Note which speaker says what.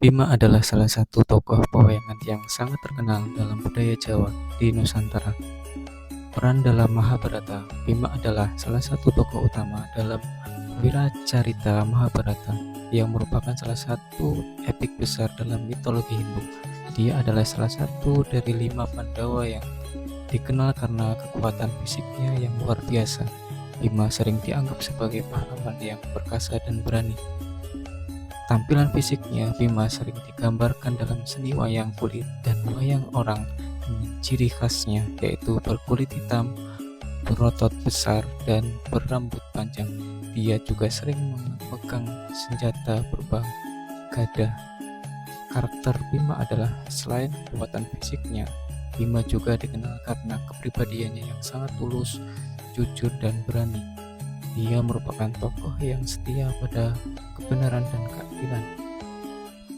Speaker 1: Bima adalah salah satu tokoh pewayangan yang sangat terkenal dalam budaya Jawa di Nusantara. Peran dalam Mahabharata, Bima adalah salah satu tokoh utama dalam Wiracarita Mahabharata yang merupakan salah satu epik besar dalam mitologi Hindu. Dia adalah salah satu dari 5 Pandawa yang dikenal karena kekuatan fisiknya yang luar biasa. Bima sering dianggap sebagai pahlawan yang perkasa dan berani. Tampilan fisiknya, Bima sering digambarkan dalam seni wayang kulit dan wayang orang dengan ciri khasnya yaitu berkulit hitam, berotot besar, dan berambut panjang. Dia juga sering memegang senjata berupa gada. Karakter Bima adalah selain kekuatan fisiknya, Bima juga dikenal karena kepribadiannya yang sangat tulus, jujur, dan berani. Dia merupakan tokoh yang setia pada kebenaran dan keadilan.